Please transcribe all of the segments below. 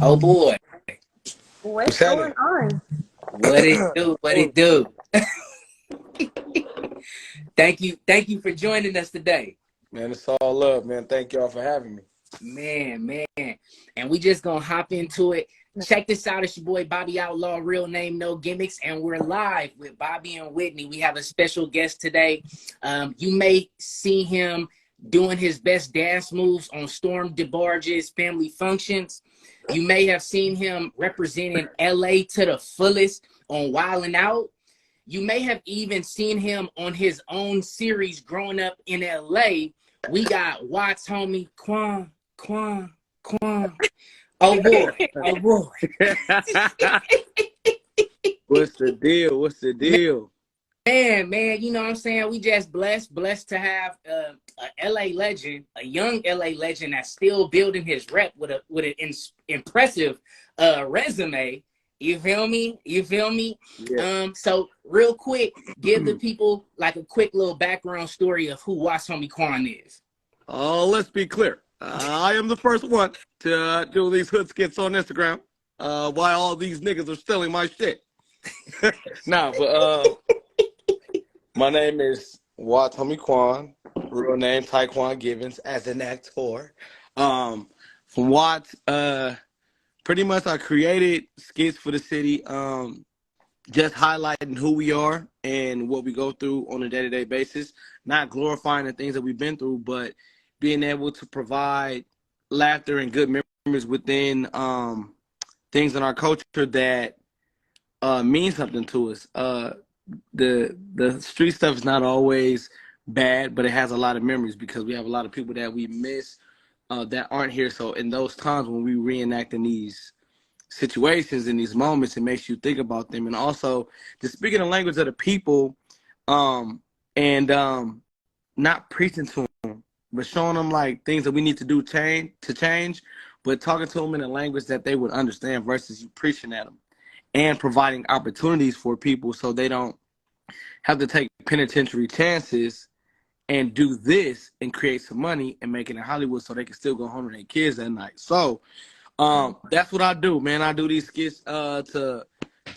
Oh boy, What's What's going happening? on? what it do? What it do? Thank you for joining us today, Man, it's all love, man. Thank y'all for having me. man. And we just gonna hop into it. Check this out. It's your boy Bobby Outlaw, real name, no gimmicks, and we're live with Bobby and Whitney. We have a special guest today. You may see him doing his best dance moves on Storm DeBarge's family functions. You may have seen him representing LA to the fullest on Wildin' Out. You may have even seen him on his own series growing up in LA. We got Watts Homie Quan. Oh boy. Oh boy. What's the deal? What's the deal? Man, you know what I'm saying? We just blessed to have a LA legend, a young LA legend that's still building his rep with an impressive resume. You feel me? You feel me? Yeah. So real quick, give the people like a quick little background story of who Watts Homie Quan is. Oh, let's be clear. I am the first one to do these hood skits on Instagram. Why all these niggas are stealing my shit? Nah, but my name is Watts Homie Quan. Real name Taekwon Givens as an actor. From Watts, pretty much I created skits for the city. Just highlighting who we are and what we go through on a day-to-day basis, not glorifying the things that we've been through, but being able to provide laughter and good memories within things in our culture that mean something to us. The street stuff is not always bad, but it has a lot of memories because we have a lot of people that we miss that aren't here. So in those times when we reenact in these situations in these moments, it makes you think about them, and also just speaking the language of the people, and not preaching to them, but showing them like things that we need to do change, but talking to them in a language that they would understand versus you preaching at them, and providing opportunities for people so they don't have to take penitentiary chances and do this and create some money and make it in Hollywood so they can still go home to their kids at night. So that's what I do, man. I do these skits to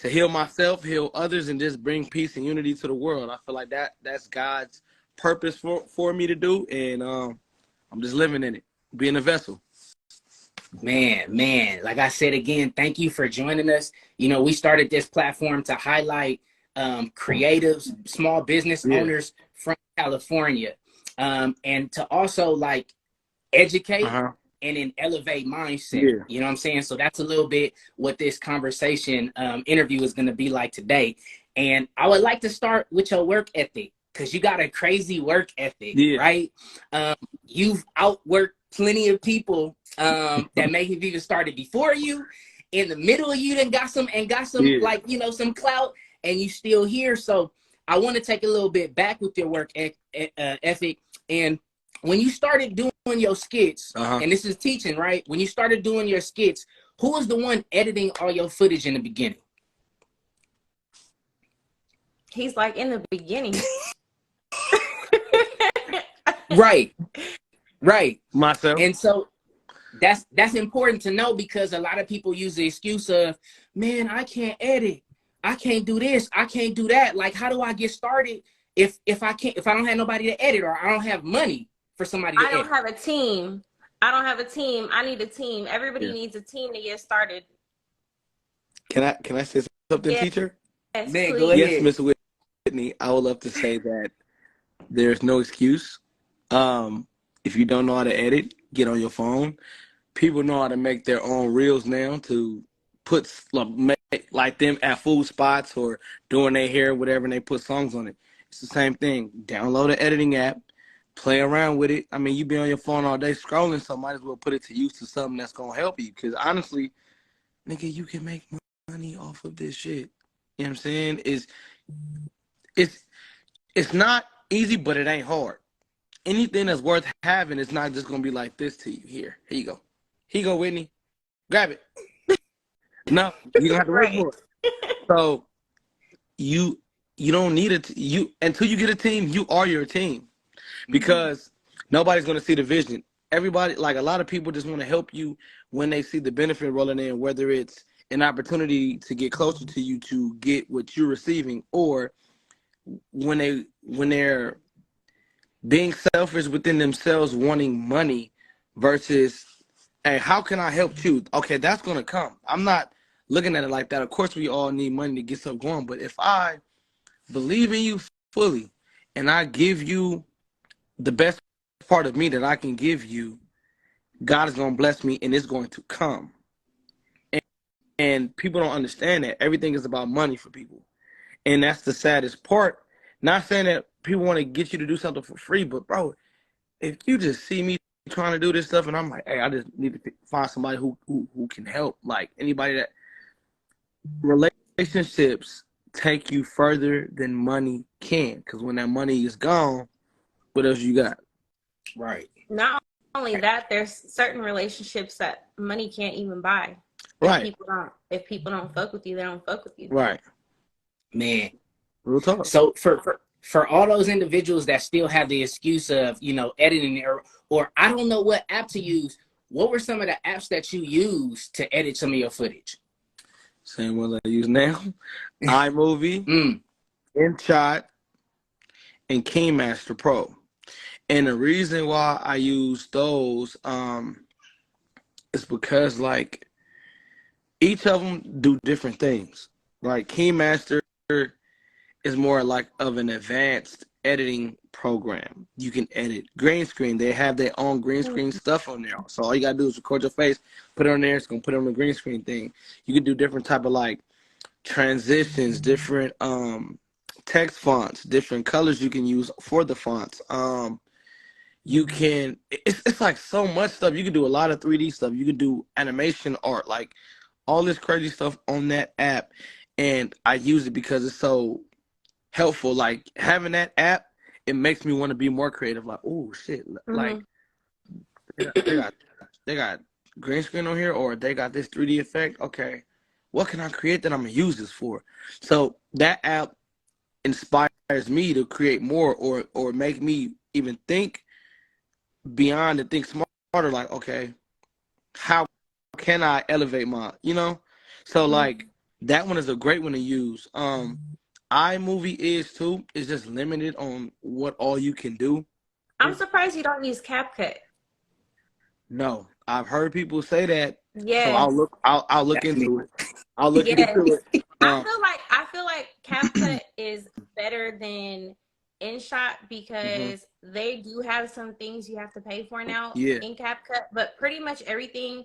heal myself, heal others, and just bring peace and unity to the world. I feel like that's God's purpose for me to do, and I'm just living in it, being a vessel. Man, like I said again, thank you for joining us. You know, we started this platform to highlight creatives, small business Yeah. owners from California, and to also like educate Uh-huh. and then elevate mindset. Yeah. You know what I'm saying? So that's a little bit what this conversation interview is going to be like today. And I would like to start with your work ethic because you got a crazy work ethic, Yeah. right? You've outworked plenty of people that may have even started before you. In the middle of you, then got some Yeah. like, you know, some clout, and you still here. So I want to take a little bit back with your work ethic. And when you started doing your skits, Uh-huh. and this is teaching, right? When you started doing your skits, who was the one editing all your footage in the beginning? He's like in the beginning. Right. Myself. And so that's important to know because a lot of people use the excuse of, man, I can't edit. I can't do this. I can't do that. Like, how do I get started if I don't have nobody to edit or I don't have money for somebody to I don't edit? have a team. I need a team. Everybody Yeah. needs a team to get started. Can I say something, Yes, teacher? Man, go please. Yes, ahead. Miss Whitney. I would love to say that there's no excuse. If you don't know how to edit, get on your phone. People know how to make their own reels now to put like them at food spots or doing their hair, whatever, and they put songs on it. It's the same thing. Download an editing app, play around with it. I mean, you be on your phone all day scrolling, so might as well put it to use to something that's gonna help you. Because honestly, nigga, you can make money off of this shit. You know what I'm saying? It's it's not easy, but it ain't hard. Anything that's worth having is not just gonna be like this to you. Here you go. Here you go, Whitney. Grab it. No, you don't have to work Right. for it. So you don't need it. You until you get a team, you are your team because nobody's gonna see the vision. Everybody, like a lot of people, just want to help you when they see the benefit rolling in, whether it's an opportunity to get closer to you to get what you're receiving, or when they're being selfish within themselves, wanting money versus, hey, how can I help you? Okay, that's gonna come. I'm not looking at it like that. Of course, we all need money to get stuff going, but if I believe in you fully and I give you the best part of me that I can give you, God is gonna bless me and it's going to come. And people don't understand that everything is about money for people, and that's the saddest part. Not saying that people want to get you to do something for free, but bro, if you just see me trying to do this stuff and I'm like, hey, I just need to find somebody who can help. Like anybody that relationships take you further than money can, because when that money is gone, what else you got? Right. Not only that, there's certain relationships that money can't even buy. Right. If people don't fuck with you, they don't fuck with you. Right. Man. Real talk. So for all those individuals that still have the excuse of, editing or I don't know what app to use, what were some of the apps that you use to edit some of your footage? Same ones I use now. iMovie, InShot, and KeyMaster Pro. And the reason why I use those is because like each of them do different things. Like KeyMaster is more like of an advanced editing program. You can edit green screen. They have their own green screen stuff on there. So all you gotta do is record your face, put it on there. It's gonna put it on the green screen thing. You can do different type of like transitions, different text fonts, different colors you can use for the fonts. You can, it's like so much stuff. You can do a lot of 3D stuff. You can do animation art, like all this crazy stuff on that app. And I use it because it's so helpful. Like having that app, it makes me want to be more creative. Like, oh shit, like they got green screen on here, or they got this 3D effect. Okay, what can I create that I'm gonna use this for? So that app inspires me to create more, or make me even think beyond and think smarter. Like, okay, how can I elevate my, So like that one is a great one to use. iMovie is too. It's just limited on what all you can do. I'm surprised you don't use CapCut. No, I've heard people say that. Yeah. So I'll look into it. I'll look into it. I feel like CapCut is better than InShot because they do have some things you have to pay for now in CapCut, but pretty much everything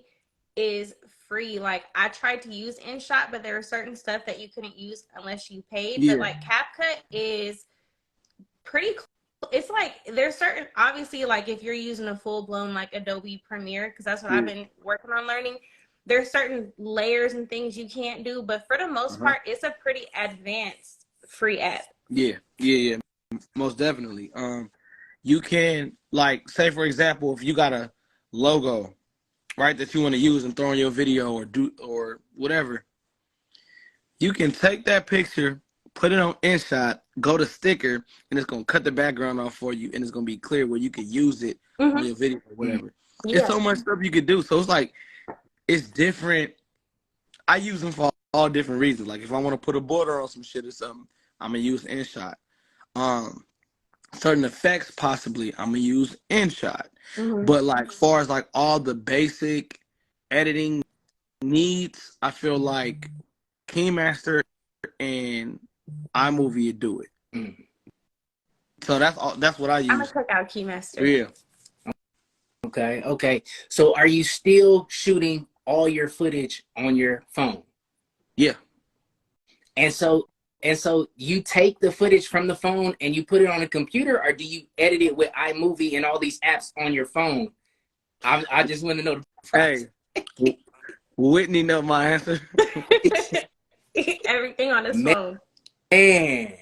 is free. Like I tried to use InShot, but there are certain stuff that you couldn't use unless you paid. But like CapCut is pretty cool. It's like there's certain, obviously, like if you're using a full-blown like Adobe Premiere, because that's what I've been working on learning, there's certain layers and things you can't do, but for the most part it's a pretty advanced free app. Yeah, most definitely. You can, like, say for example, if you got a logo, right, that you want to use and throw in your video or whatever, you can take that picture, put it on InShot, go to sticker, and it's gonna cut the background off for you, and it's gonna be clear where you can use it on your video or whatever. It's so much stuff you could do. So it's like, it's different. I use them for all different reasons. Like if I want to put a border on some shit or something, I'm gonna use InShot. Certain effects, possibly, I'm gonna use InShot. But like far as like all the basic editing needs, I feel like KeyMaster and iMovie do it. So that's what I use. I'm gonna check out KeyMaster. Yeah. Okay. So are you still shooting all your footage on your phone? Yeah. And so you take the footage from the phone and you put it on a computer, or do you edit it with iMovie and all these apps on your phone? I just want to know the process. Hey, Whitney know my answer. Everything on his phone. Man.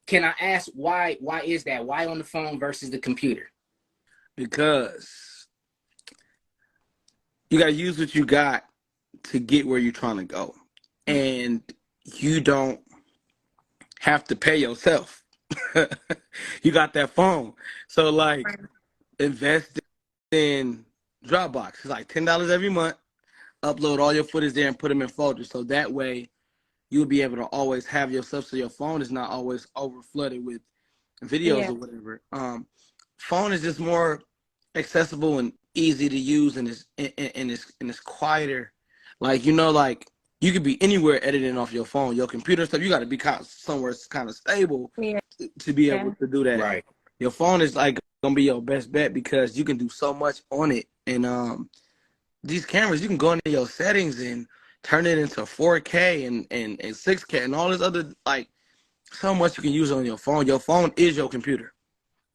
Can I ask why is that? Why on the phone versus the computer? Because you got to use what you got to get where you're trying to go. And you don't have to pay yourself. You got that phone. So like invest in Dropbox. It's like $10 every month. Upload all your footage there and put them in folders. So that way you'll be able to always have your stuff so your phone is not always over flooded with videos or whatever. Phone is just more accessible and easy to use, and it's quieter. Like, you know, like you could be anywhere editing off your phone. Your computer stuff, you got to be somewhere kind of stable to be able to do that. Right. Your phone is like gonna be your best bet because you can do so much on it. And these cameras, you can go into your settings and turn it into 4K and 6K and all this other, like, so much you can use on your phone. Your phone is your computer.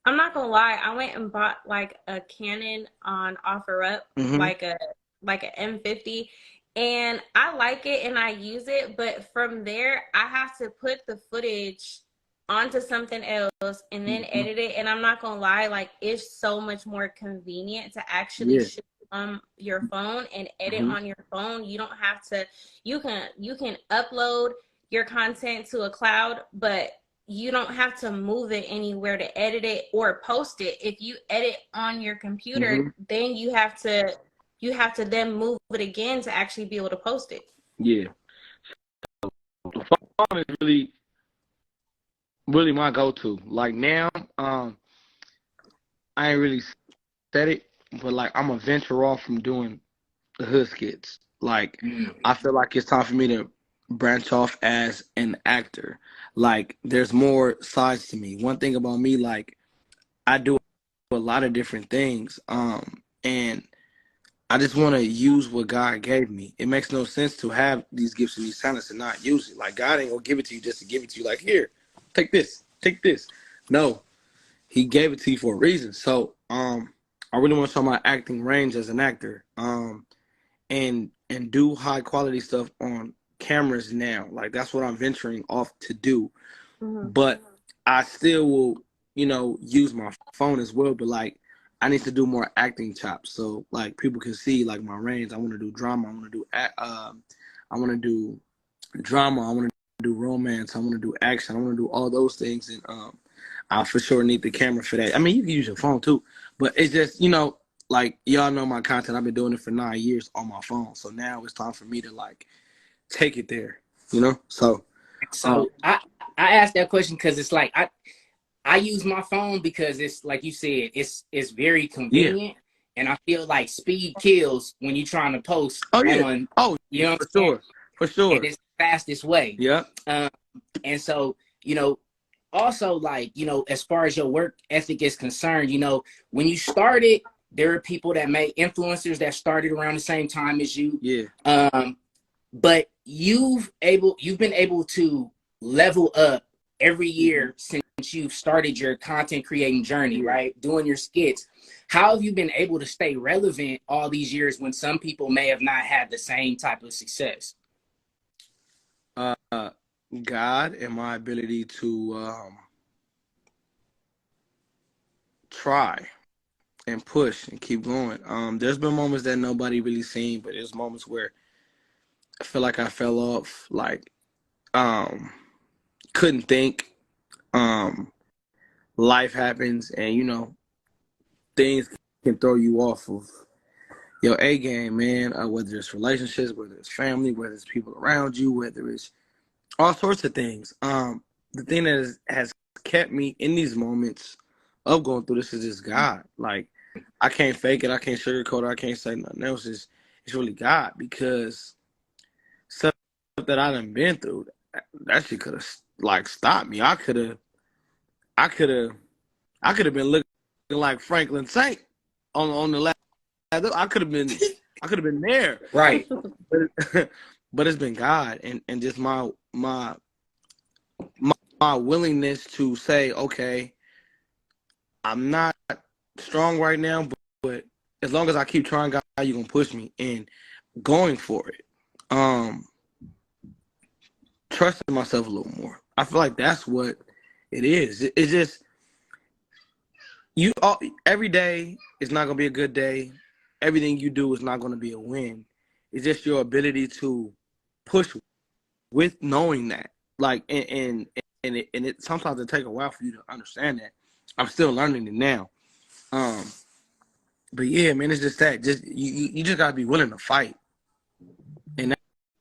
I'm not gonna lie, I went and bought like a Canon on OfferUp, like a M50, and I like it and I use it, but from there I have to put the footage onto something else and then edit it. And I'm not gonna lie, like, it's so much more convenient to actually shoot on your phone and edit on your phone. You don't have to, you can upload your content to a cloud, but you don't have to move it anywhere to edit it or post it. If you edit on your computer, then you have to then move it again to actually be able to post it. Yeah. The phone is really my go-to. Like now, I ain't really said it, but like I'm gonna venture off from doing the hood skits. Like I feel like it's time for me to branch off as an actor. Like there's more sides to me. One thing about me, like I do a lot of different things. And I just want to use what God gave me. It makes no sense to have these gifts and these talents and not use it. Like God ain't gonna give it to you just to give it to you. Like, here, take this, take this. No, He gave it to you for a reason. So, I really want to show my acting range as an actor. And do high quality stuff on cameras now. Like that's what I'm venturing off to do. But I still will, you know, use my phone as well. But like I need to do more acting chops, so like people can see like my range. I want to do drama. I want to do I want to do drama. I want to do romance. I want to do action. I want to do all those things. And I for sure need the camera for that. I mean, you can use your phone too, but it's just, you know, like y'all know my content. I've been doing it for 9 years on my phone. So now it's time for me to like take it there, you know? So I asked that question because it's like I use my phone because it's like you said, it's very convenient, and I feel like speed kills when you're trying to post on. You know, for sure, and it's the fastest way. Yeah. And so, you know, also like, you know, as far as your work ethic is concerned, you know, when you started, there are people that made influencers that started around the same time as you. Yeah. But you've been able to level up every year since you've started your content creating journey, right? Doing your skits. How have you been able to stay relevant all these years when some people may have not had the same type of success? God and my ability to try and push and keep going. There's been moments that nobody really seen, but there's moments where I feel like I fell off, like couldn't think. Life happens, and you know, things can throw you off of your A game, man. Whether it's relationships, whether it's family, whether it's people around you, whether it's all sorts of things. The thing that has kept me in these moments of going through this is just God. Like I can't fake it, I can't sugarcoat it, I can't say nothing else. It's really God, because stuff that I done been through, that shit could have like stopped me. I could have been looking like Franklin Saint on the last. I could have been there. Right. But it's been God and just my willingness to say, okay, I'm not strong right now, but as long as I keep trying, God, you're gonna push me and going for it. Trusting myself a little more. I feel like that's what it is. It's just every day is not gonna be a good day. Everything you do is not gonna be a win. It's just your ability to push with knowing that. Like and it sometimes it take a while for you to understand that. I'm still learning it now. But yeah, man, it's just that. Just you just gotta be willing to fight, and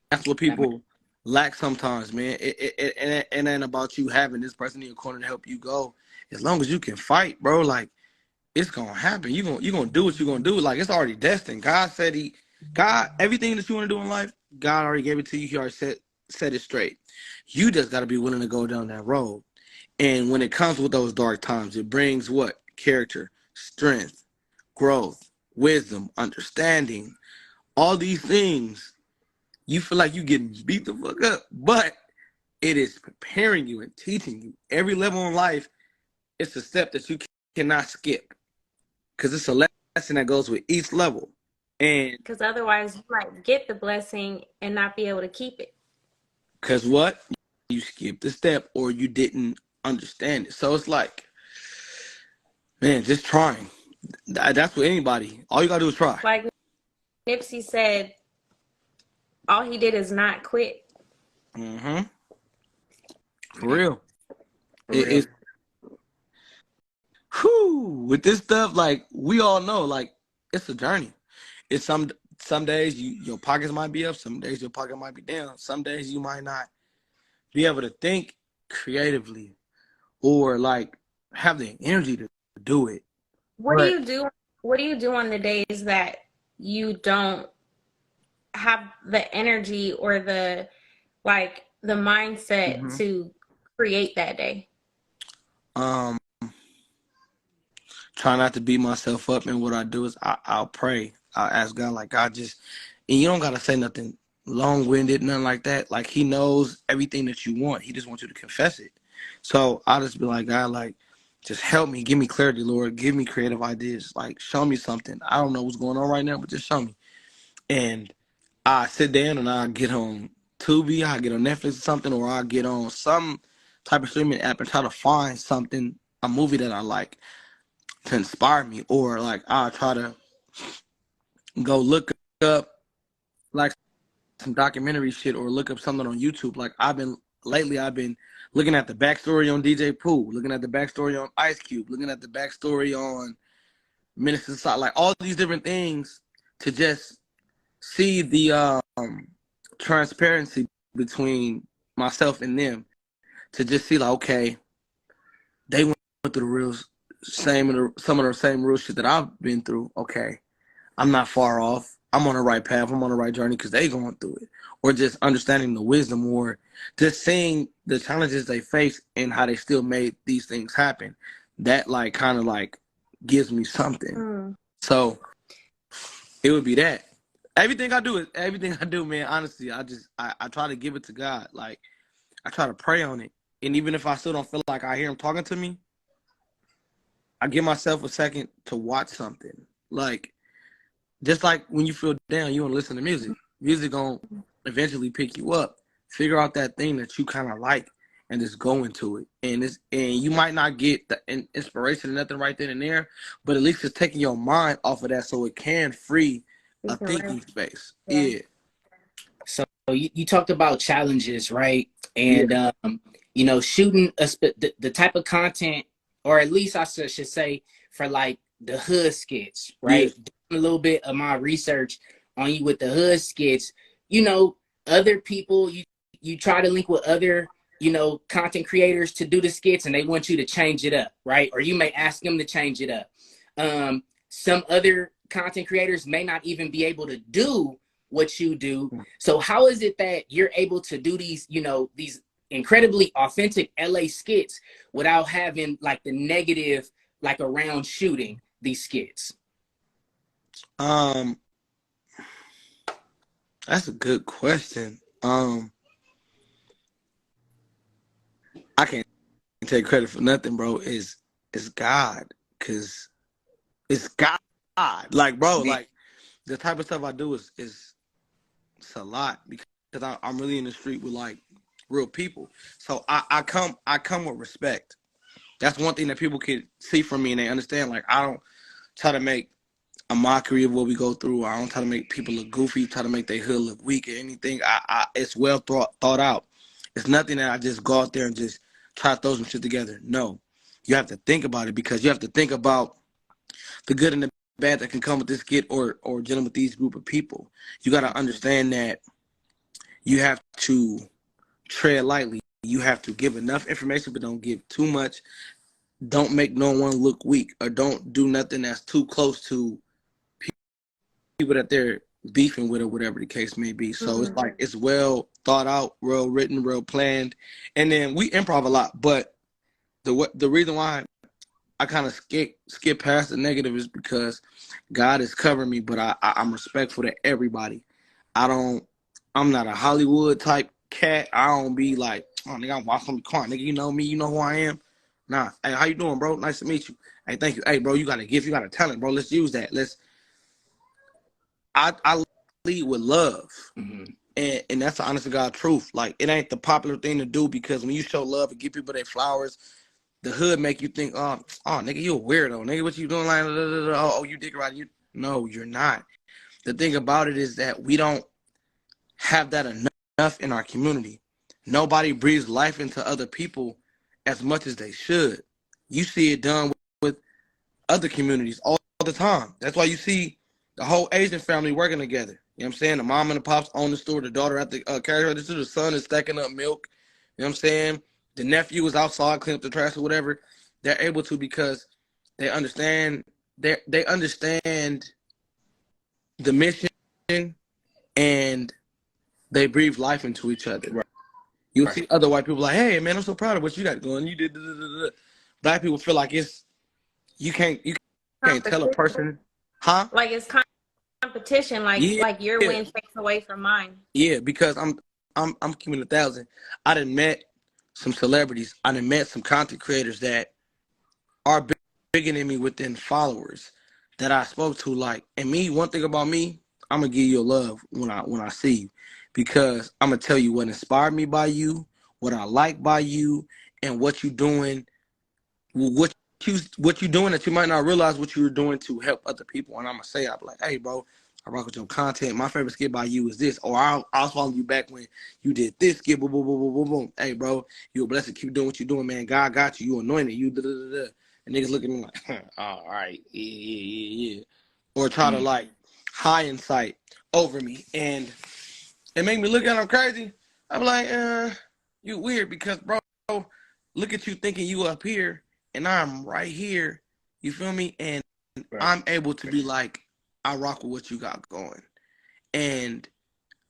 that's what people lack sometimes, man. It ain't about you having this person in your corner to help you go. As long as you can fight, bro, like it's gonna happen. You gonna do what you gonna do. Like it's already destined. God, everything that you want to do in life, God already gave it to you. He already set it straight. You just gotta be willing to go down that road. And when it comes with those dark times, it brings what? Character, strength, growth, wisdom, understanding, all these things. You feel like you getting beat the fuck up, but it is preparing you and teaching you. Every level in life, it's a step that you cannot skip because it's a lesson that goes with each level. And because otherwise you might get the blessing and not be able to keep it. because what? You skipped the step or you didn't understand it. So it's like, man, just trying. That's what anybody, all you gotta do is try. Like Nipsey said, all he did is not quit. Mm-hmm. For real. It's with this stuff, like we all know, like it's a journey. It's some days your pockets might be up, some days your pocket might be down, some days you might not be able to think creatively or like have the energy to do it. What do you do? What do you do on the days that you don't have the energy or the mindset to create that day? Try not to beat myself up, and what I do is I'll pray. I'll ask God, like God just, and you don't gotta say nothing long-winded, nothing like that. Like He knows everything that you want. He just wants you to confess it. So I'll just be like, God, like, just help me, give me clarity, Lord, give me creative ideas, like show me something. I don't know what's going on right now, but just show me. And I sit down and I get on Tubi, I get on Netflix or something, or I get on some type of streaming app and try to find something, a movie that I like to inspire me, or like I'll try to go look up like some documentary shit or look up something on YouTube. Like I've been looking at the backstory on DJ Pooh, looking at the backstory on Ice Cube, looking at the backstory on Minister Side, like all these different things to just see the transparency between myself and them, to just see like, okay, they went through the real some of the same real shit that I've been through. Okay, I'm not far off. I'm on the right path. I'm on the right journey because they going through it. Or just understanding the wisdom, or just seeing the challenges they face and how they still made these things happen. That like kind of like gives me something. So it would be that. Everything I do, man, honestly, I try to give it to God. Like I try to pray on it. And even if I still don't feel like I hear Him talking to me, I give myself a second to watch something. Like, just like when you feel down, you want to listen to music. Music gonna eventually pick you up. Figure out that thing that you kind of like and just go into it. And you might not get the inspiration or nothing right then and there, but at least it's taking your mind off of that so it can free a thinking space. Yeah. So you talked about challenges, right? And you know, shooting the type of content, or at least I should say, for like the hood skits, right? Yeah. A little bit of my research on you with the hood skits. You know, other people, you try to link with other, you know, content creators to do the skits, and they want you to change it up, right? Or you may ask them to change it up. Some other content creators may not even be able to do what you do. So how is it that you're able to do these, you know, these incredibly authentic LA skits without having like the negative, like around shooting these skits? That's a good question. I can't take credit for nothing, bro. It's God, cause it's God. Like, bro, like the type of stuff I do is it's a lot, because I'm really in the street with like real people. So I come with respect. That's one thing that people can see from me and they understand. Like I don't try to make a mockery of what we go through. I don't try to make people look goofy, try to make their hood look weak or anything. It's well thought out. It's nothing that I just go out there and just try to throw some shit together. No, you have to think about it, because you have to think about the good and the bad that can come with this skit or dealing with these group of people. You got to understand that you have to tread lightly. You have to give enough information, but don't give too much. Don't make no one look weak, or don't do nothing that's too close to people that they're beefing with, or whatever the case may be. So it's like, it's well thought out, well written, well planned. And then we improv a lot, but the reason why I kind of skip past the negative is because God is covering me, but I'm respectful to everybody. I'm not a Hollywood type cat. I don't be like, oh, nigga, I'm Watts Homie Quan. Nigga, you know me, you know who I am. Nah. Hey, how you doing, bro? Nice to meet you. Hey, thank you. Hey, bro, you got a gift, you got a talent, bro. Let's use that. I lead with love. And that's the honest to God truth. Like, it ain't the popular thing to do, because when you show love and give people their flowers, the hood make you think, oh, nigga, you a weirdo. Nigga, what you doing? Like, oh, you dick right. No, you're not. The thing about it is that we don't have that enough in our community. Nobody breathes life into other people as much as they should. You see it done with other communities all the time. That's why you see the whole Asian family working together. You know what I'm saying? The mom and the pops own the store, the daughter at the carrier register, the son is stacking up milk. You know what I'm saying? The nephew is outside cleaning up the trash or whatever. They're able to, because they understand they understand the mission, and they breathe life into each other. Right. You'll see other white people like, hey man, I'm so proud of what you got going. You did. Black people feel like you can't tell a person, huh? Like it's competition, like your win takes away from mine. Yeah, because I'm keeping 1,000. I done met some celebrities. I done met some content creators that are bigger than me within followers that I spoke to. Like, and me, one thing about me, I'm gonna give you a love when I see you, because I'm gonna tell you what inspired me by you, what I like by you, and what you doing, what you doing that you might not realize what you were doing to help other people. And I'm gonna say, I'm like, hey bro, I rock with your content. My favorite skit by you is this, or I'll follow you back when you did this skit. Boom, boom, boom, boom, boom, boom. Hey bro, you a blessing. Keep doing what you're doing, man. God got you. You anointed. You da da da da. And niggas look at me like, oh, all right, yeah. Or try to like high in sight over me, and it make me look at them crazy. I'm like, you weird, because bro, look at you thinking you up here, and I'm right here. You feel me? And I'm able to be like, I rock with what you got going, and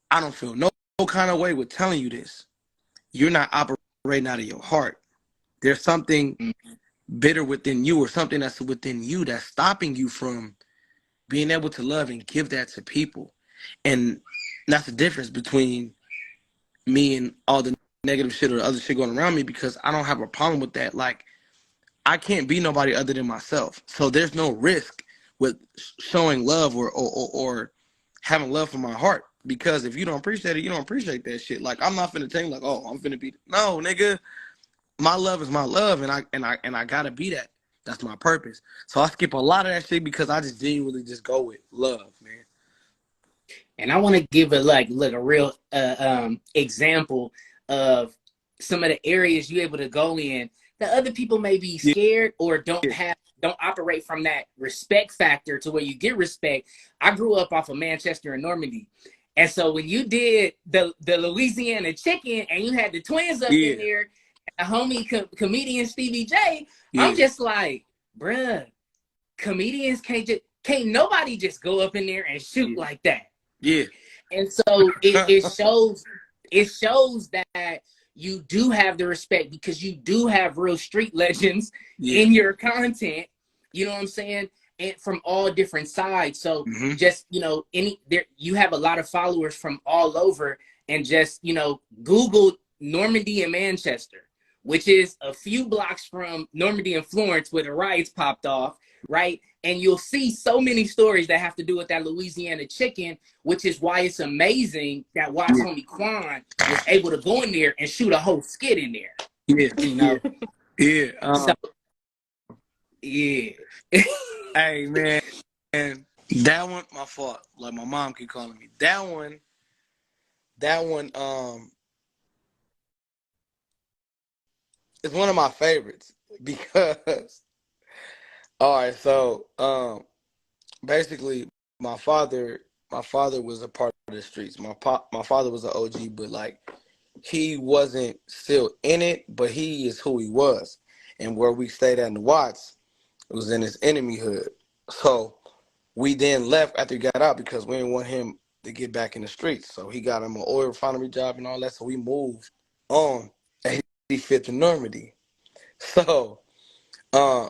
I don't feel no kind of way with telling you this. You're not operating out of your heart. There's something bitter within you, or something that's within you that's stopping you from being able to love and give that to people. And that's the difference between me and all the negative shit or the other shit going around me, because I don't have a problem with that. Like, I can't be nobody other than myself. So there's no risk with showing love or having love from my heart, because if you don't appreciate it, you don't appreciate that shit. Like, I'm not finna tell you like, oh, I'm finna be, no, nigga. My love is my love, and I gotta be that. That's my purpose. So I skip a lot of that shit because I just genuinely just go with love, man. And I want to give a real example of some of the areas you're able to go in that other people may be scared or don't operate from that respect factor to where you get respect. I grew up off of Manchester and Normandy. And so when you did the Louisiana chicken and you had the twins up in there, a homie comedian Stevie J, I'm just like, bruh, comedians can't nobody just go up in there and shoot like that. Yeah. And so it shows that you do have the respect, because you do have real street legends in your content. You know what I'm saying? And from all different sides. So just, you have a lot of followers from all over, and just, Google Normandy and Manchester, which is a few blocks from Normandy and Florence where the riots popped off, right? And you'll see so many stories that have to do with that Louisiana chicken, which is why it's amazing that Watts Homie Quan was able to go in there and shoot a whole skit in there. Hey, man. And that one, my fault. Like, my mom keep calling me. That one, it's one of my favorites, because all right, so basically my father was a part of the streets. My father was an OG, but like he wasn't still in it, but he is who he was. And where we stayed at in the Watts, it was in his enemy hood. So we then left after he got out because we didn't want him to get back in the streets. So he got him an oil refinery job and all that. So we moved on, and he fit to Normandy. So uh,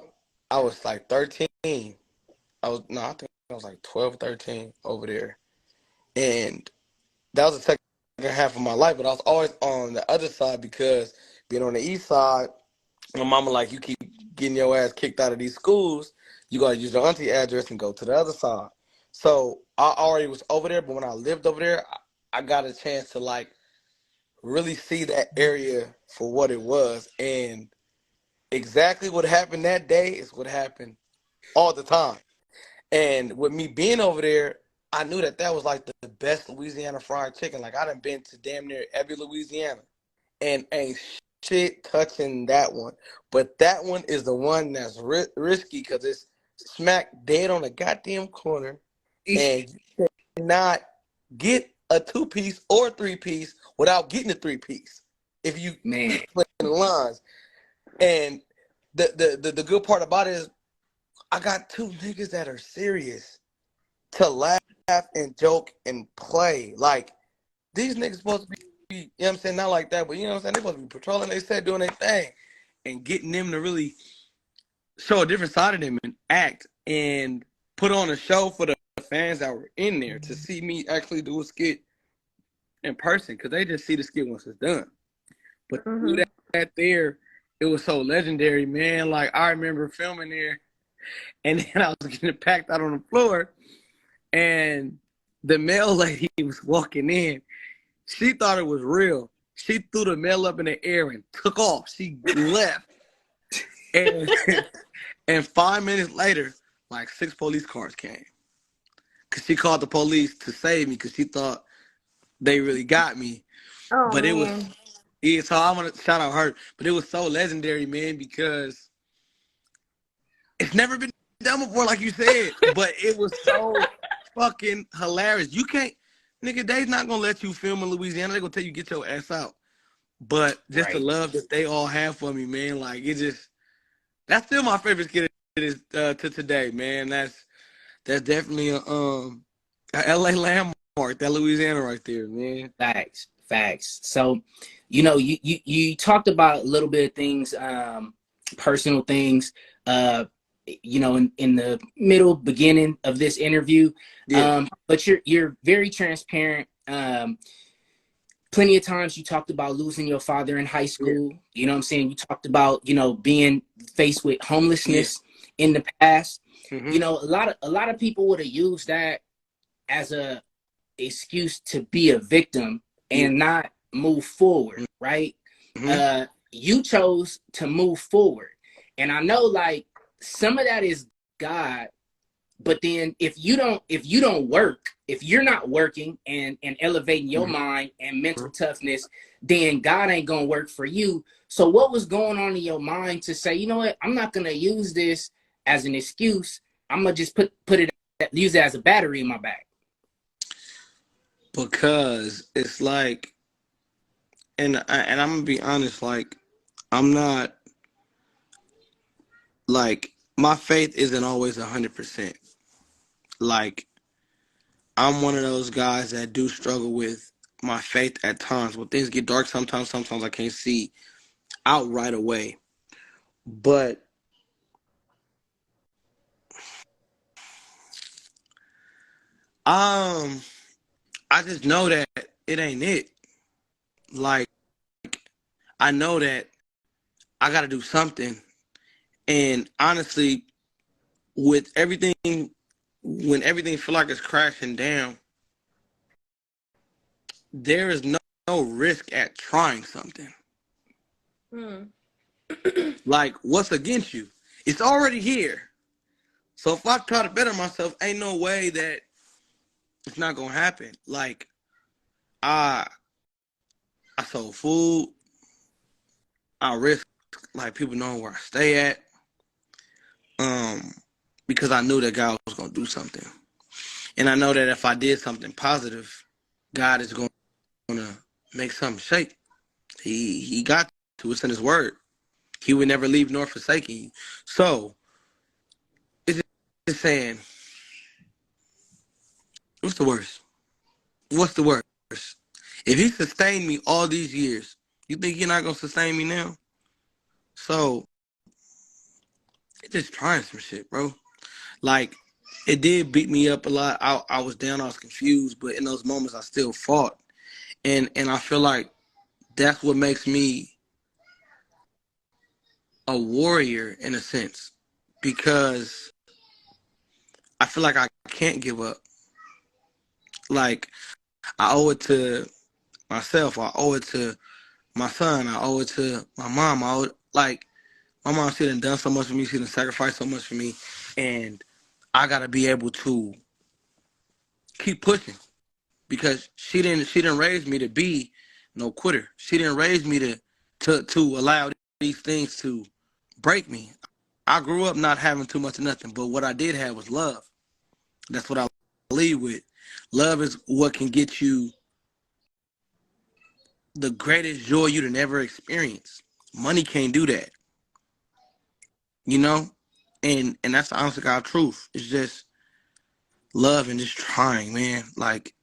I was like 13. I think I was like 12, 13 over there. And that was the second half of my life, but I was always on the other side because being on the east side, my mama like, you keep getting your ass kicked out of these schools, you gotta use your auntie address and go to the other side. So I already was over there, but when I lived over there, I got a chance to like really see that area for what it was. And exactly what happened that day is what happened all the time. And with me being over there, I knew that that was like the best Louisiana fried chicken. Like I done been to damn near every Louisiana, and ain't shit touching that one. But that one is the one that's risky because it's smack dead on the goddamn corner, and you cannot get a 2-piece or 3-piece without getting a 3-piece if you Man. play in the lines. And the good part about it is I got two niggas that are serious to laugh and joke and play. Like, these niggas supposed to be, you know what I'm saying, not like that, but you know what I'm saying, they supposed to be patrolling they set, doing their thing, and getting them to really show a different side of them and act and put on a show for the fans that were in there to see me actually do a skit in person, because they just see the skit once it's done. But to do that there, it was so legendary, man. Like, I remember filming there, and then I was getting packed out on the floor, and the mail lady was walking in. She thought it was real. She threw the mail up in the air and took off. She left. And, and 5 minutes later, like 6 police cars came. Because she called the police to save me because she thought they really got me. Oh, But it was, man. yeah, so I want to shout out her. But it was so legendary, man, because it's never been done before, like you said. But it was so fucking hilarious. You can't, nigga, they's not going to let you film in Louisiana. They're going to tell you, get your ass out. But just the love that they all have for me, man, like, it just, that's still my favorite skit to today, man. That's definitely a LA landmark, that Louisiana right there, man. Facts. So, you know, you talked about a little bit of things, personal things, you know, in the beginning of this interview. Yeah. But you're very transparent. Plenty of times you talked about losing your father in high school. You know what I'm saying? You talked about, you know, being faced with homelessness in the past. You know, a lot of people would have used that as a excuse to be a victim and not move forward, right? You chose to move forward. And I know like some of that is God, but then if you don't work, if you're not working and elevating your mind and mental toughness, then God ain't gonna work for you. So what was going on in your mind to say, you know what, I'm not gonna use this as an excuse. I'm gonna just use it as a battery in my back. Because it's like, and I'm gonna be honest, like, I'm not, like, my faith isn't always 100%. Like, I'm one of those guys that do struggle with my faith at times. When things get dark, sometimes I can't see out right away. But I just know that it ain't it. Like, I know that I got to do something. And honestly, with everything, when everything feel like it's crashing down, there is no risk at trying something. Like, what's against you? It's already here. So if I try to better myself, ain't no way that it's not gonna happen. Like, I sold food. I risk like people knowing where I stay at. because I knew that God was going to do something. And I know that if I did something positive, God is going to make something shake. He got to. It's in his word. He would never leave nor forsake you. So it's just saying, what's the worst? What's the worst? If he sustained me all these years, you think you're not going to sustain me now? So it's just trying some shit, bro. Like, it did beat me up a lot. I was down, I was confused, but in those moments I still fought. And I feel like that's what makes me a warrior in a sense, because I feel like I can't give up. Like, I owe it to myself, I owe it to my son, I owe it to my mom. I owe it, like, my mom, she done so much for me, she done sacrificed so much for me, and I gotta be able to keep pushing, because she didn't raise me to be no quitter. She didn't raise me to allow these things to break me. I grew up not having too much of nothing, but what I did have was love. That's what I believe with. Love is what can get you the greatest joy you'd never experienced. Money can't do that, you know? And that's the honest to God truth. It's just love and just trying, man. Like,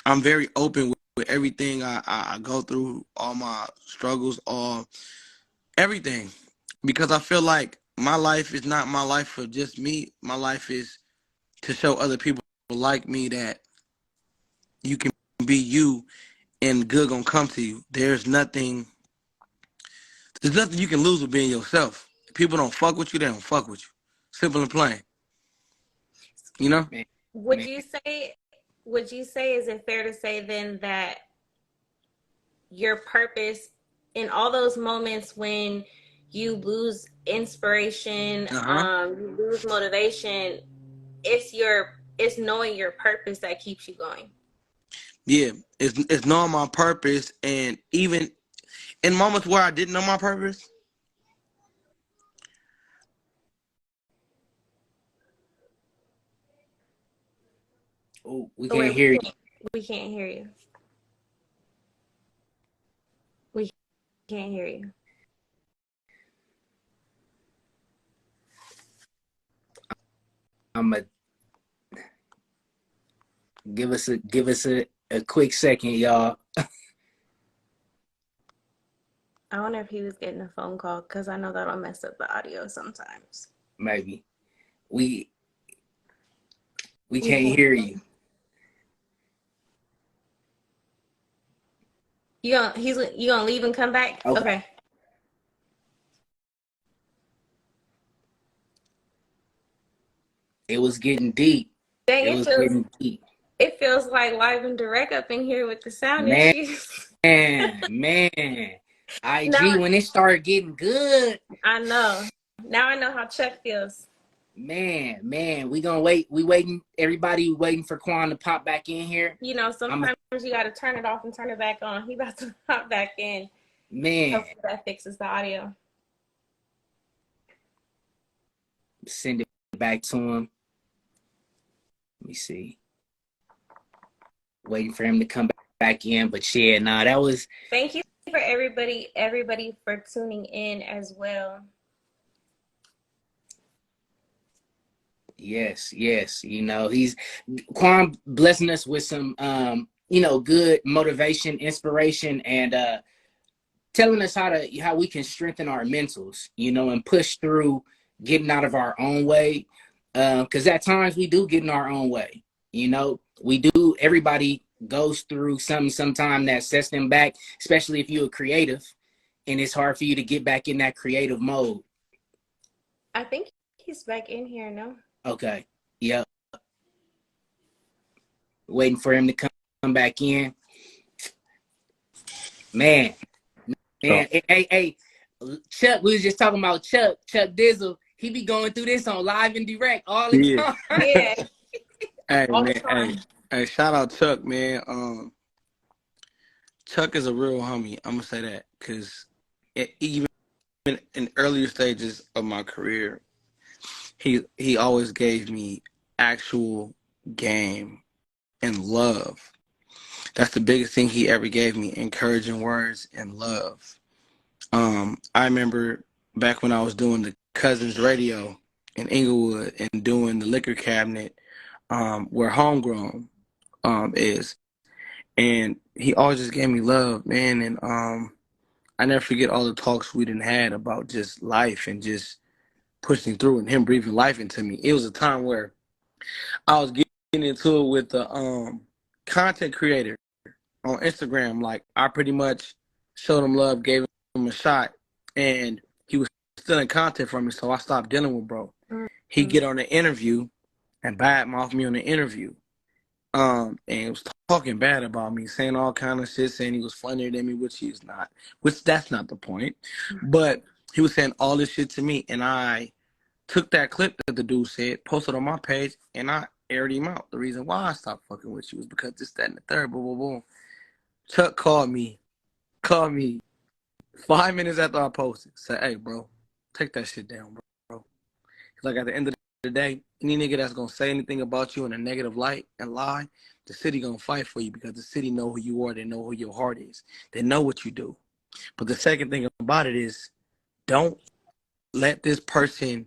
I'm very open with everything I go through, all my struggles, all everything. Because I feel like my life is not my life for just me. My life is to show other people like me that you can be you and good gonna come to you. There's nothing you can lose with being yourself. If people don't fuck with you, they don't fuck with you. Simple and plain. You know? Would you say, is it fair to say then that your purpose in all those moments when you lose inspiration, you lose motivation, it's knowing your purpose that keeps you going? Yeah, it's knowing my purpose, and even in moments where I didn't know my purpose. Oh, we can't hear you. We can't hear you. We can't hear you. I'm gonna give us a quick second, y'all. I wonder if he was getting a phone call, because I know that'll mess up the audio sometimes. Maybe we can't hear you. You gonna leave and come back? Okay. It was getting deep. Dang, it feels like live and direct up in here with the sound issues. Man. IG, when it started getting good. I know. Now I know how Chuck feels. Man, we gonna wait. Everybody waiting for Quan to pop back in here. You know, sometimes you gotta turn it off and turn it back on. He about to pop back in. Man. Hopefully that fixes the audio. Send it back to him. Let me see. Waiting for him to come back in, but yeah, nah, that was. Thank you for everybody for tuning in as well. Yes. You know, Quan blessing us with some, good motivation, inspiration, and telling us how we can strengthen our mentals, and push through getting out of our own way. Because at times we do get in our own way. Everybody goes through something sometime that sets them back, especially if you're a creative, and it's hard for you to get back in that creative mode. I think he's back in here, no? Okay. Yep. Waiting for him to come back in. Man. Hey, Chuck, we was just talking about Chuck Dizzle. He be going through this on live and direct all the time. Yeah. Hey, man, hey, shout out Chuck, man. Chuck is a real homie. I'm gonna say that, because even in earlier stages of my career, he always gave me actual game and love. That's the biggest thing he ever gave me, encouraging words and love. I remember back when I was doing the Cousins radio in Inglewood and doing the liquor cabinet, where Homegrown is. And he always just gave me love, man. And I never forget all the talks we done had about just life and just pushing through and him breathing life into me. It was a time where I was getting into it with the content creator on Instagram. Like, I pretty much showed him love, gave him a shot, and he was still in content for me, so I stopped dealing with bro. He'd get on the interview and badmouth me on the interview. And he was talking bad about me, saying all kind of shit, saying he was funnier than me, which he is not, which that's not the point. But he was saying all this shit to me, and I took that clip that the dude said, posted on my page, and I aired him out. The reason why I stopped fucking with you was because this, that, and the third, boom, boom, boom. Chuck called me 5 minutes after I posted, said, "Hey, bro, take that shit down, bro." He's like, at the end of the day, any nigga that's gonna say anything about you in a negative light and lie, the city gonna fight for you because the city know who you are. They know who your heart is. They know what you do. But the second thing about it is, don't let this person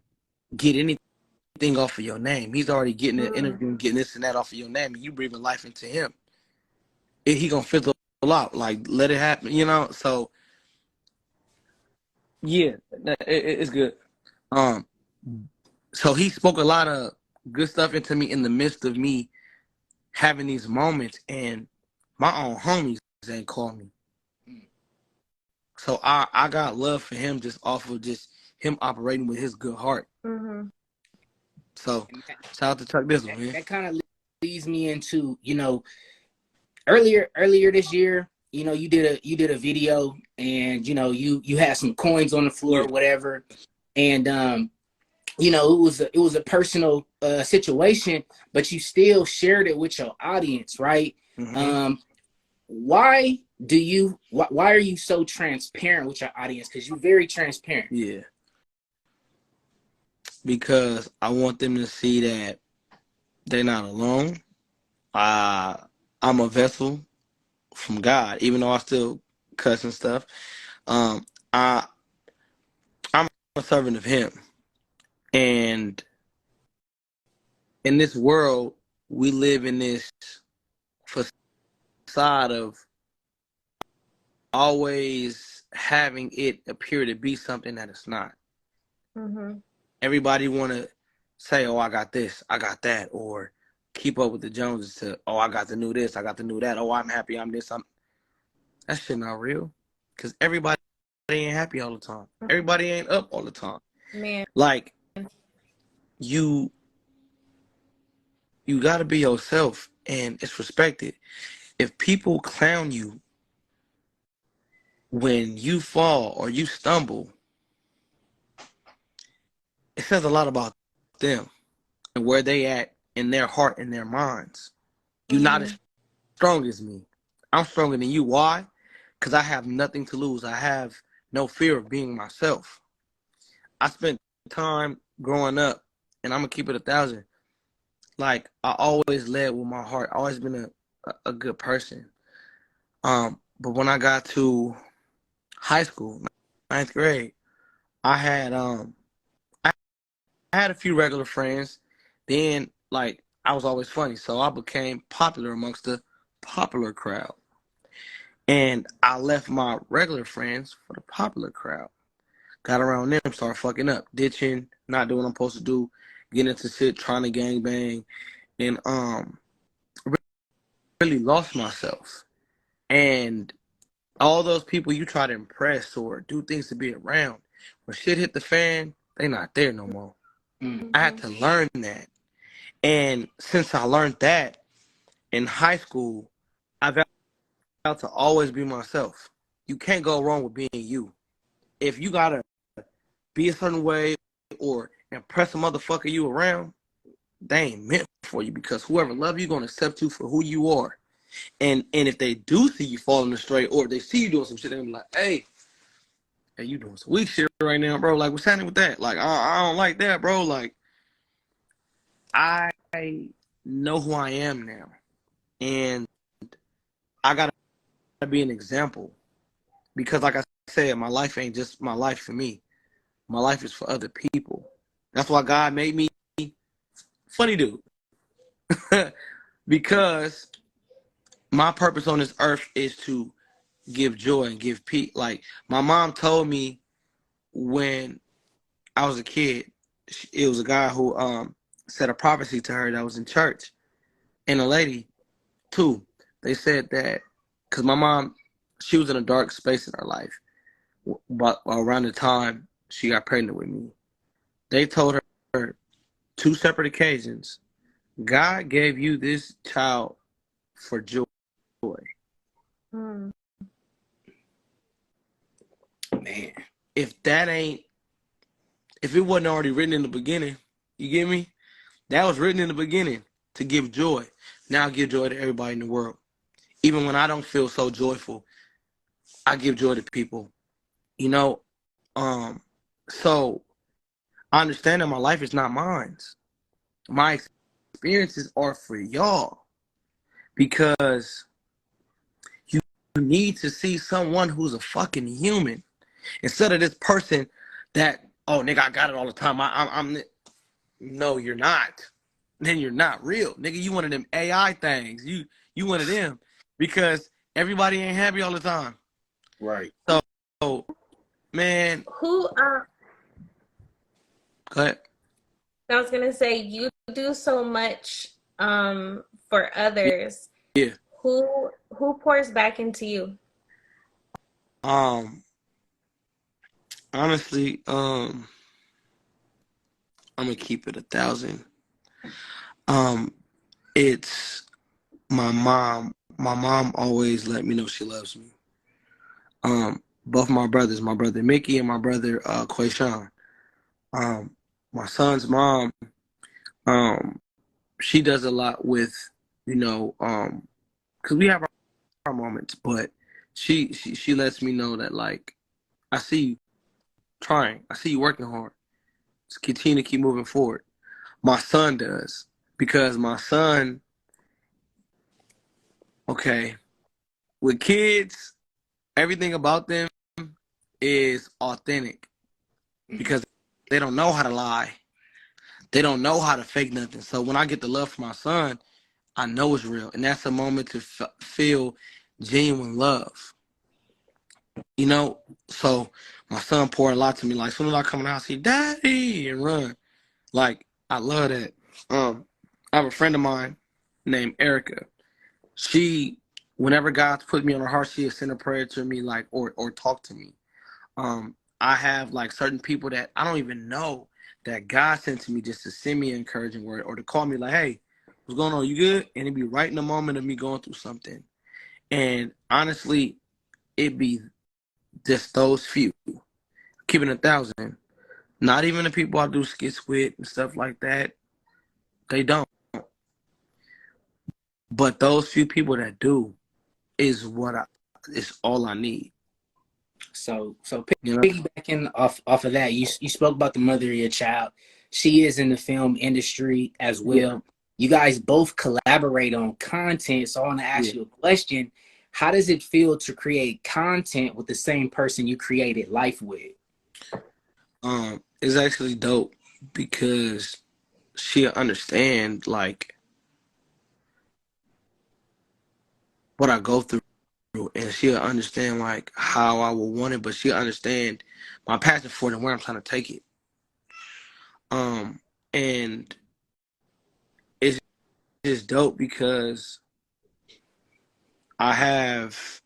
get anything off of your name. He's already getting an interview and getting this and that off of your name, and you breathing life into him. He gonna fizzle out. Like, let it happen, you know? So, yeah, it's good. So he spoke a lot of good stuff into me in the midst of me having these moments, and my own homies ain't called me. So I got love for him just off of just him operating with his good heart. So shout out to Chuck Bizzle, man. That kind of leads me into, you know, earlier this year, you know, you did a video, and you know, you had some coins on the floor or whatever, and you know, it was a personal situation, but you still shared it with your audience, right? Why are you so transparent with your audience? Because you're very transparent. Yeah. Because I want them to see that they're not alone. I'm a vessel from God, even though I still cuss and stuff. I'm a servant of Him, and in this world, we live in this facade of always having it appear to be something that it's not. Everybody want to say, "Oh, I got this, I got that," or keep up with the Joneses to, "Oh, I got the new this, I got the new that. Oh, I'm happy, I'm this, I'm." That shit not real, because everybody ain't happy all the time. Everybody ain't up all the time. Man, like you got to be yourself, and it's respected. If people clown you when you fall or you stumble, it says a lot about them and where they at in their heart and their minds. You're not as strong as me. I'm stronger than you. Why? Because I have nothing to lose. I have no fear of being myself. I spent time growing up, and I'm going to keep it 1,000. Like, I always led with my heart. I always been a good person. But when I got to high school, 9th grade, I had a few regular friends. Then, like, I was always funny, so I became popular amongst the popular crowd. And I left my regular friends for the popular crowd. Got around them, started fucking up, ditching, not doing what I'm supposed to do, getting into shit, trying to gangbang, and really lost myself. And all those people you try to impress or do things to be around, when shit hit the fan, they not there no more. I had to learn that. And since I learned that in high school, I vowed to always be myself. You can't go wrong with being you. If you gotta be a certain way or impress a motherfucker you around, they ain't meant for you, because whoever love you gonna accept you for who you are. And if they do see you falling astray, or if they see you doing some shit, they're gonna be like, hey, you doing some weak shit right now, bro. Like, what's happening with that? Like, I don't like that, bro. Like, I know who I am now, and I gotta be an example because, like I said, my life ain't just my life for me. My life is for other people. That's why God made me funny dude because my purpose on this earth is to give joy and give peace. Like my mom told me when I was a kid, it was a guy who said a prophecy to her that was in church, and a lady too. They said that because my mom, she was in a dark space in her life, but around the time she got pregnant with me, they told her 2 separate occasions, God gave you this child for joy. Mm. Man, if it wasn't already written in the beginning, you get me? That was written in the beginning to give joy. Now I give joy to everybody in the world. Even when I don't feel so joyful, I give joy to people. You know, so I understand that my life is not mine. My experiences are for y'all because you need to see someone who's a fucking human instead of this person that, oh nigga, I got it all the time. I'm no, you're not. Then you're not real, nigga. You one of them AI things. You one of them because everybody ain't happy all the time. Right. So man, Who go ahead. I was gonna say, you do so much for others. Yeah. Who pours back into you? Honestly, I'm gonna keep it 1,000. It's my mom. My mom always let me know she loves me. Both my brothers, my brother Mickey and my brother Quayshawn. My son's mom, she does a lot with, because we have our moments, but she lets me know that, like, I see you trying, I see you working hard. Just continue to keep moving forward. My son does, because my son, okay, with kids, everything about them is authentic because they don't know how to lie. They don't know how to fake nothing. So when I get the love from my son, I know it's real. And that's a moment to feel genuine love. You know? So my son poured a lot to me. Like, as soon as I come in the house, he, Daddy, and run. Like, I love that. I have a friend of mine named Erica. She, whenever God put me on her heart, she'll send a prayer to me, like, or talk to me. I have, like, certain people that I don't even know that God sent to me just to send me an encouraging word or to call me like, hey, what's going on? You good? And it'd be right in the moment of me going through something. And honestly, it'd be just those few. Keeping 1,000. Not even the people I do skits with and stuff like that. They don't. But those few people that do is all I need. So piggybacking off of that, you spoke about the mother of your child. She is in the film industry as well. Yeah. You guys both collaborate on content. So I want to ask you a question. How does it feel to create content with the same person you created life with? It's actually dope because she'll understand, like, what I go through, and she'll understand, like, how I would want it, but she'll understand my passion for it and where I'm trying to take it. And it's just dope because I have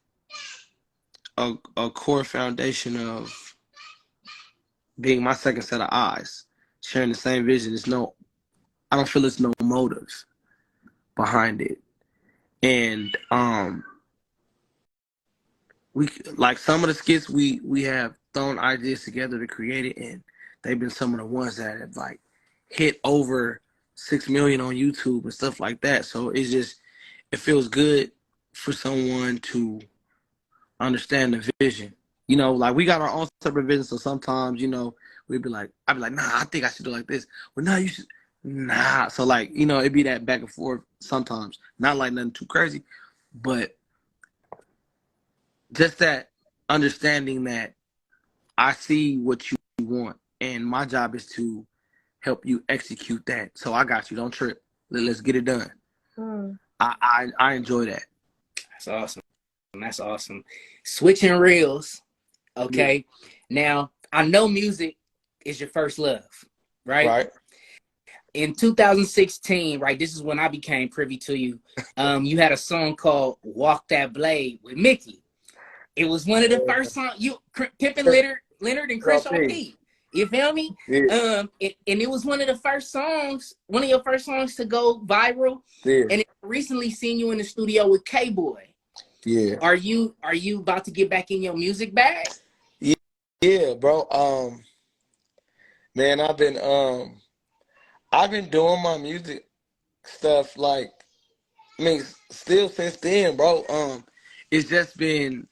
a core foundation of being my second set of eyes, sharing the same vision. I don't feel there's no motive behind it. And we, like, some of the skits we have thrown ideas together to create it, and they've been some of the ones that have, like, hit over 6 million on YouTube and stuff like that. So it feels good for someone to understand the vision. You know, like, we got our own separate vision, so sometimes, we'd be like, I'd be like, nah, I think I should do like this. Well, no, you should. Nah. So like, you know, it'd be that back and forth sometimes. Not like nothing too crazy, but just that understanding that I see what you want, and my job is to help you execute that. So I got you. Don't trip. Let's get it done. I enjoy that. That's awesome. That's awesome. Switching reels. Okay. Yeah. Now, I know music is your first love, right? Right. In 2016, right, this is when I became privy to you. You had a song called Walk That Blade with Mickey. It was one of the first songs, Pimpin' Leonard and Chris P. You feel me? Yeah. And it was one of the first songs, one of your first songs to go viral. Yeah. And I recently seen you in the studio with K-Boy. Yeah. Are you about to get back in your music bag? Yeah, bro. Man, I've been doing my music stuff like, I mean, still since then, bro. It's just been,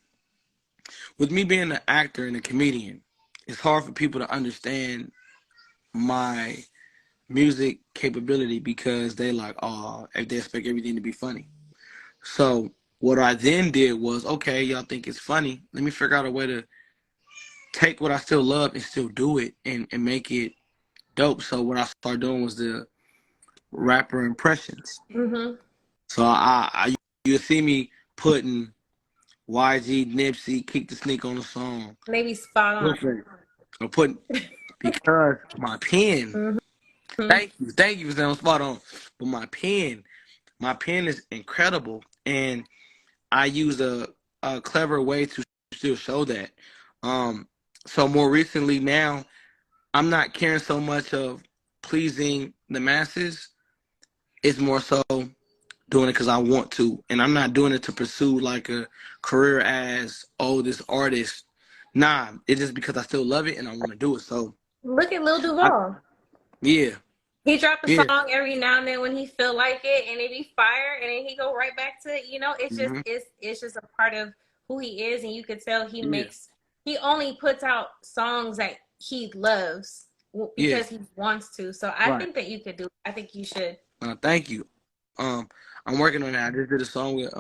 with me being an actor and a comedian, it's hard for people to understand my music capability because they like, oh, they expect everything to be funny. So what I then did was, okay, y'all think it's funny. Let me figure out a way to take what I still love and still do it and make it dope. So what I started doing was the rapper impressions. Mm-hmm. So I you see me putting YG, Nipsey, Kick the Sneak on the song. Maybe spot on. I'm putting, because my pen. Mm-hmm. Thank you for saying spot on. But my pen is incredible, and I use a clever way to still show that. So more recently now, I'm not caring so much of pleasing the masses. It's more so doing it because I want to, and I'm not doing it to pursue like a career as, oh, this artist. Nah, it's just because I still love it and I want to do it. So look at Lil Duval. Yeah. He dropped a song every now and then when he feel like it, and it be fire, and then he go right back to it. You know, it's just it's just a part of who he is, and you could tell he he only puts out songs that he loves because he wants to. So I think that you could do it. I think you should. Thank you. I'm working on that. I just did a song with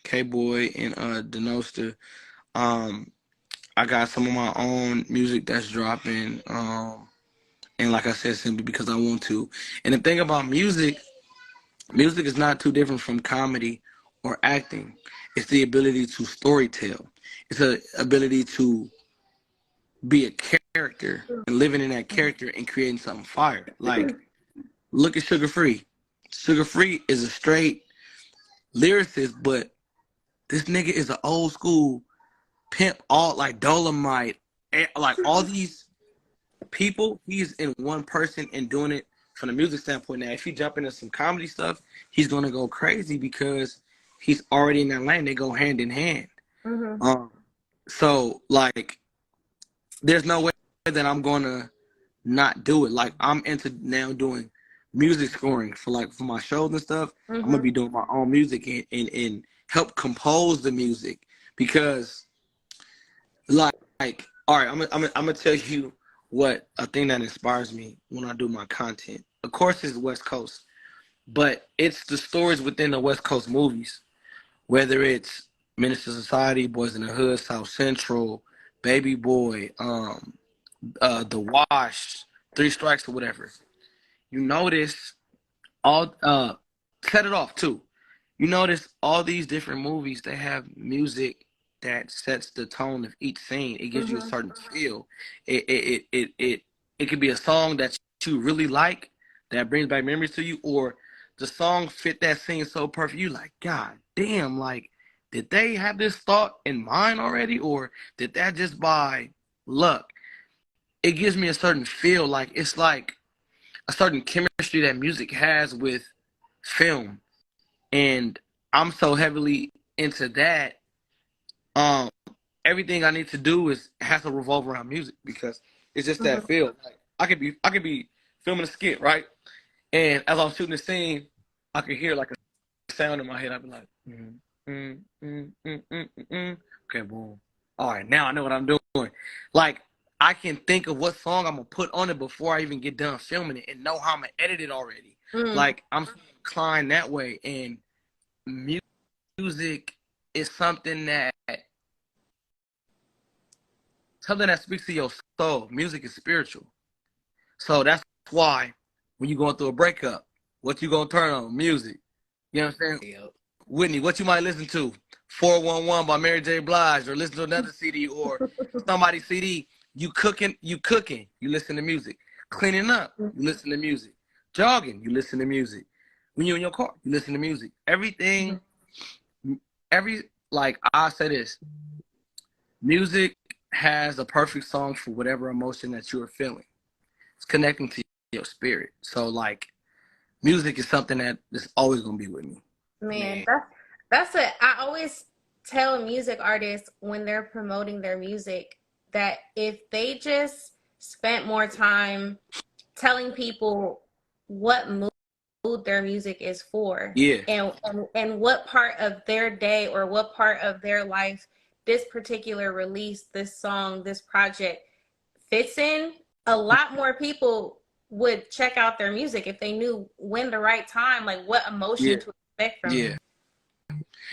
K-Boy and Denosta. I got some of my own music that's dropping. And like I said, simply because I want to. And the thing about music is not too different from comedy or acting. It's the ability to storytell. It's the ability to be a character and living in that character and creating something fire. Like, look at Sugar Free. Sugar Free is a straight lyricist, but this nigga is an old school pimp, all like Dolomite, like all these people. He's in one person and doing it from the music standpoint. Now, if you jump into some comedy stuff, he's gonna go crazy because he's already in that lane. They go hand in hand. Mm-hmm. So like, there's no way that I'm gonna not do it. Like, I'm into now doing music scoring for my shows and stuff. Mm-hmm. I'm gonna be doing my own music and help compose the music because like all right, I'm gonna tell you what a thing that inspires me when I do my content. Of course, it's West Coast, but it's the stories within the West Coast movies, whether it's Minister Society, Boys in the Hood, South Central, Baby Boy, The Wash, Three Strikes or whatever. You notice all Set It Off too. You notice all these different movies, they have music that sets the tone of each scene. It gives you a certain feel. It could be a song that you really like that brings back memories to you, or the song fit that scene so perfect. You like, God damn, like, did they have this thought in mind already, or did that just by luck? It gives me a certain feel, like it's like a certain chemistry that music has with film. And I'm so heavily into that. Everything I need to do has to revolve around music because it's just that feel. Like, I could be filming a skit, right? And as I'm shooting the scene, I could hear like a sound in my head. I'd be like, okay, boom. All right, now I know what I'm doing. Like, I can think of what song I'm gonna put on it before I even get done filming it and know how I'm gonna edit it already. Like I'm inclined that way, and music is something that speaks to your soul. Music is spiritual, so that's why when you're going through a breakup, what you gonna turn on? Music. You know what I'm saying? Yep. Whitney, what you might listen to? 411 by Mary J. Blige, or listen to another CD or somebody's CD. You cooking, you listen to music. Cleaning up, you listen to music. Jogging, you listen to music. When you're in your car, you listen to music. Everything, like I say this, music has a perfect song for whatever emotion that you are feeling. It's connecting to your spirit. So like, music is something that is always gonna be with me. Man, that's it. I always tell music artists when they're promoting their music that if they just spent more time telling people what mood their music is for, and what part of their day or what part of their life this particular release, this song, this project fits in, a lot more people would check out their music if they knew when the right time, like what emotion to expect from them.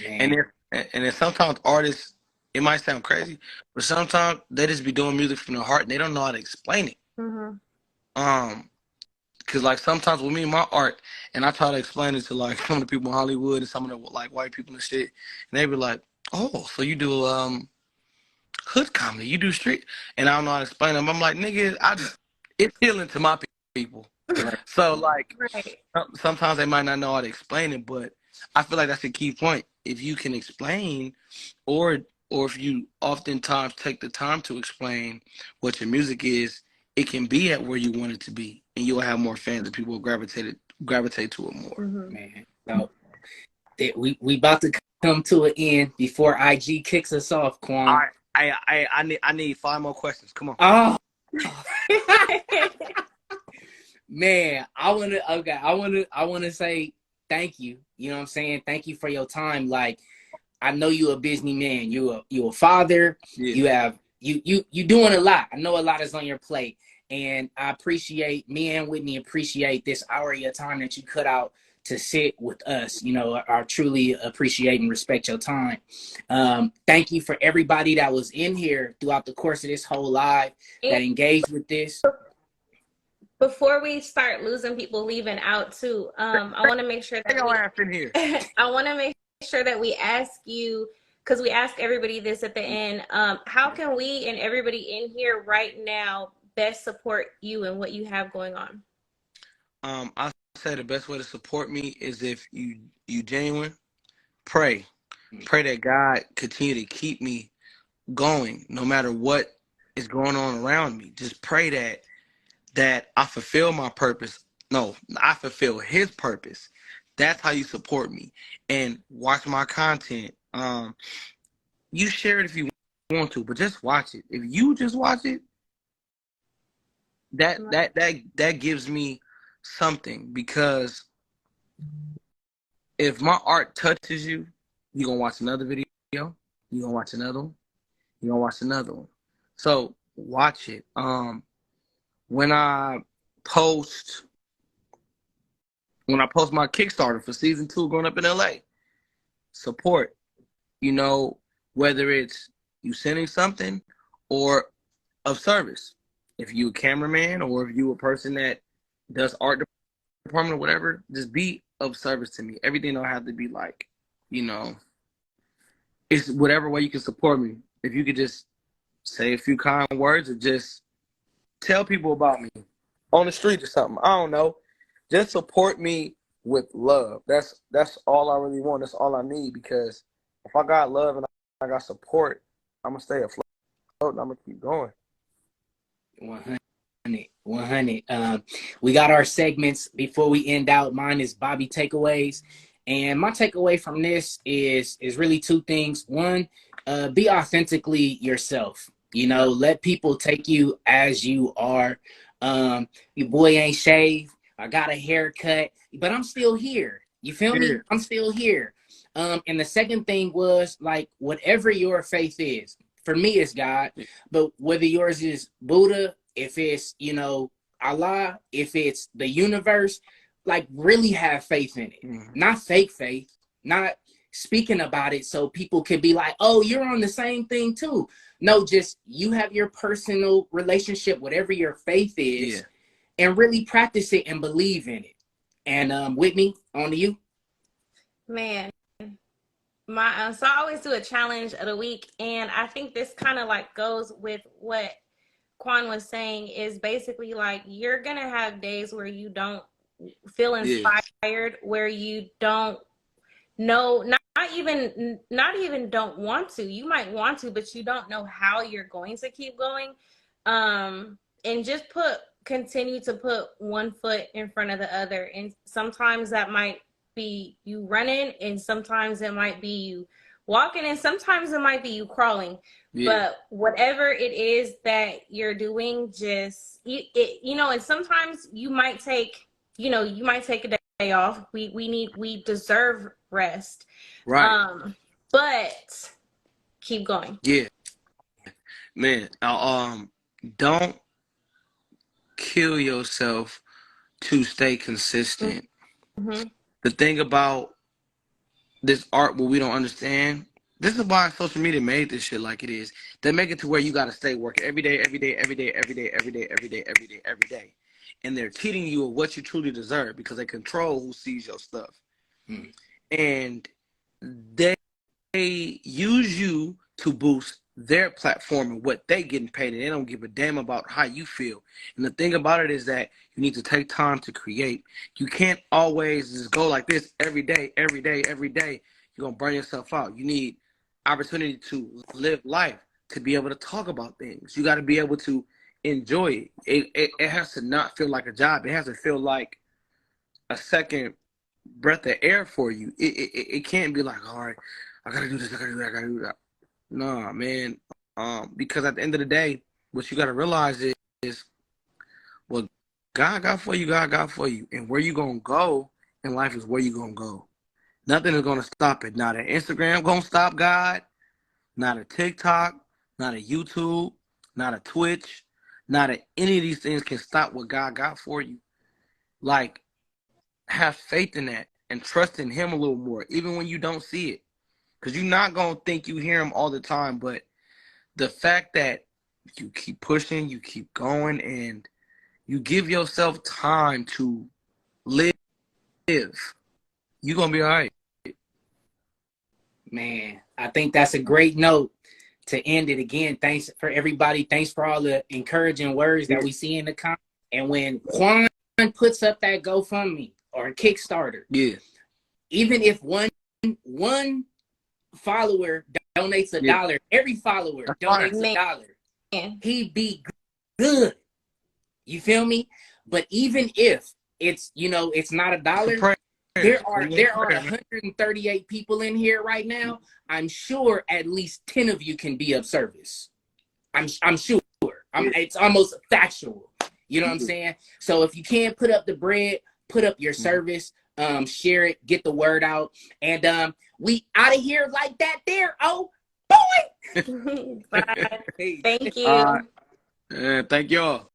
And if sometimes artists, it might sound crazy, but sometimes they just be doing music from the heart and they don't know how to explain it. Cause like sometimes with me and my art, and I try to explain it to like some of the people in Hollywood and some of the like white people and shit, and they be like, "Oh, so you do hood comedy, you do street," and I don't know how to explain them. I'm like, nigga, it's healing to my people. So like, sometimes they might not know how to explain it, but I feel like that's the key point. If you can explain, or if you oftentimes take the time to explain what your music is, it can be at where you want it to be, and you'll have more fans and people will gravitate to it more. Man, so we about to come to an end before IG kicks us off, Quan. All right, I need 5 more questions. Come on. Oh. Man, I wanna say thank you. You know what I'm saying? Thank you for your time. Like, I know you're a busy man. You a father. You have you doing a lot. I know a lot is on your plate, and I appreciate, me and Whitney appreciate this hour of your time that you cut out to sit with us. You know, I truly appreciate and respect your time. Thank you for everybody that was in here throughout the course of this whole live that engaged with this. Before we start losing people leaving out too, I want to make sure that I want to make sure that we ask you, because we ask everybody this at the end, how can we and everybody in here right now best support you and what you have going on? I say the best way to support me is if you genuine, pray that God continue to keep me going no matter what is going on around me. Just pray that I fulfill my purpose. No, I fulfill his purpose. That's how you support me. And watch my content. You share it if you want to, but just watch it. If you just watch it, that gives me something, because if my art touches you, you're gonna watch another video, you're gonna watch another one, you're gonna watch another one. So watch it. When I post my Kickstarter for season 2 growing up in LA, support, you know, whether it's you sending something or of service. If you a cameraman or if you a person that does art department or whatever, just be of service to me. Everything don't have to be like, you know, it's whatever way you can support me. If you could just say a few kind words or just tell people about me on the street or something. I don't know. Just support me with love. That's all I really want. That's all I need, because if I got love and I got support, I'm going to stay afloat and I'm going to keep going. 100. We got our segments before we end out. Mine is Bobby takeaways, and my takeaway from this is really 2 things. One, be authentically yourself. You know, let people take you as you are. Your boy ain't shaved. I got a haircut, but I'm still here. You feel me? I'm still here. And the second thing was, like, whatever your faith is, For me, it's God. But whether yours is Buddha, if it's, you know, Allah, if it's the universe, like really have faith in it. Not fake faith, not speaking about it so people could be like, oh, you're on the same thing too. No, just you have your personal relationship, whatever your faith is, and really practice it and believe in it. And Whitney, on to you. Man, my so I always do a challenge of the week, and I think this kind of like goes with what Quan was saying, is basically like you're gonna have days where you don't feel inspired, where you don't know, not even don't want to. You might want to, but you don't know how you're going to keep going. And just continue to put one foot in front of the other. And sometimes that might be you running, and sometimes it might be you walking, and sometimes it might be you crawling. But whatever it is that you're doing, just you know, and sometimes you might take a day off. We deserve rest. Right. But keep going. Yeah. Man, don't kill yourself to stay consistent. The thing about this art, what we don't understand, this is why social media made this shit like it is. They make it to where you got to stay working every day, every day, every day, every day, every day, every day, every day, every day. And they're cheating you of what you truly deserve because they control who sees your stuff. And they use you to boost their platform and what they getting paid, and they don't give a damn about how you feel. And the thing about it is that you need to take time to create. You can't always just go like this every day, every day, every day. You're going to burn yourself out. You need opportunity to live life, to be able to talk about things. You got to be able to enjoy it. It has to not feel like a job. It has to feel like a second breath of air for you. It can't be like, all right, I got to do this, I got to do that, I got to do that. Nah, man. Because at the end of the day, what you got to realize is what God got for you, God got for you. And where you going to go in life is where you going to go. Nothing is going to stop it. Not an Instagram going to stop God. Not a TikTok. Not a YouTube. Not a Twitch. Not any of these things can stop what God got for you. Like, have faith in that and trust in him a little more, even when you don't see it. Because you're not going to think you hear him all the time, but the fact that you keep pushing, you keep going, and you give yourself time to live, you're going to be all right. Man, I think that's a great note to end it. Again, thanks for everybody. Thanks for all the encouraging words that we see in the comments. And when Quan puts up that GoFundMe or Kickstarter, even if one follower donates $1, every follower donates $1, he'd be good. You feel me? But even if it's, you know, it's not $1, there are 138 people in here right now. I'm sure at least 10 of you can be of service. I'm sure. It's almost factual. You know what I'm saying? So if you can't put up the bread, put up your service, share it, get the word out, and we out of here like that there. Oh boy. Bye. Thank you. Thank y'all.